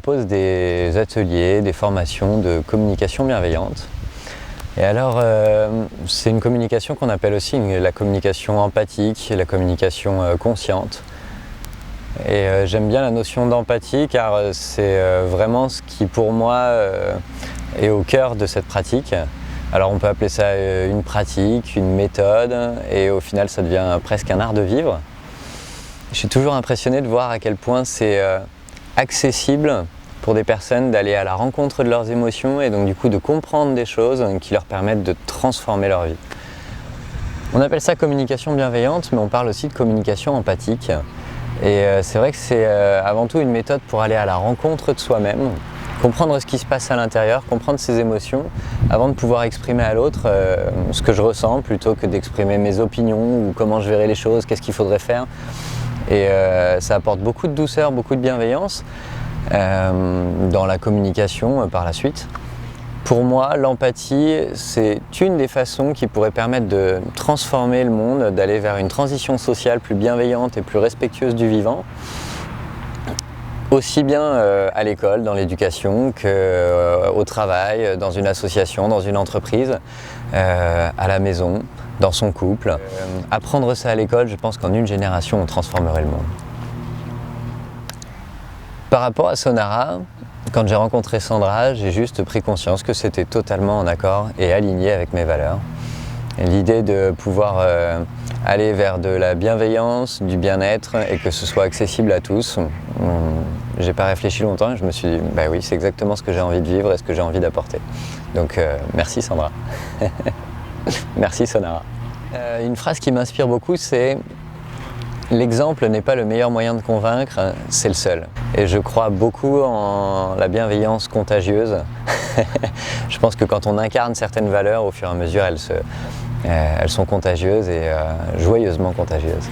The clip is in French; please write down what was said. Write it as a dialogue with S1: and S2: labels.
S1: propose des ateliers, des formations de communication bienveillante. Et alors, c'est une communication qu'on appelle aussi la communication empathique, la communication consciente. Et j'aime bien la notion d'empathie car c'est vraiment ce qui pour moi est au cœur de cette pratique. Alors on peut appeler ça une pratique, une méthode, et au final ça devient presque un art de vivre. Je suis toujours impressionné de voir à quel point c'est accessible pour des personnes d'aller à la rencontre de leurs émotions et donc du coup de comprendre des choses qui leur permettent de transformer leur vie. On appelle ça communication bienveillante, mais on parle aussi de communication empathique. Et c'est vrai que c'est avant tout une méthode pour aller à la rencontre de soi-même, comprendre ce qui se passe à l'intérieur, comprendre ses émotions, avant de pouvoir exprimer à l'autre ce que je ressens, plutôt que d'exprimer mes opinions ou comment je verrais les choses, qu'est-ce qu'il faudrait faire. Et ça apporte beaucoup de douceur, beaucoup de bienveillance dans la communication par la suite. Pour moi, l'empathie, c'est une des façons qui pourrait permettre de transformer le monde, d'aller vers une transition sociale plus bienveillante et plus respectueuse du vivant, aussi bien à l'école, dans l'éducation, qu'au travail, dans une association, dans une entreprise, à la maison, dans son couple. Apprendre ça à l'école, je pense qu'en une génération, on transformerait le monde. Par rapport à Sonara, quand j'ai rencontré Sandra, j'ai juste pris conscience que c'était totalement en accord et aligné avec mes valeurs. L'idée de pouvoir aller vers de la bienveillance, du bien-être et que ce soit accessible à tous, j'ai pas réfléchi longtemps et je me suis dit, bah oui, c'est exactement ce que j'ai envie de vivre et ce que j'ai envie d'apporter. Donc merci Sandra. Merci Sonara. Une phrase qui m'inspire beaucoup, c'est « L'exemple n'est pas le meilleur moyen de convaincre, c'est le seul ». Et je crois beaucoup en la bienveillance contagieuse. Je pense que quand on incarne certaines valeurs, au fur et à mesure, elles sont contagieuses et joyeusement contagieuses.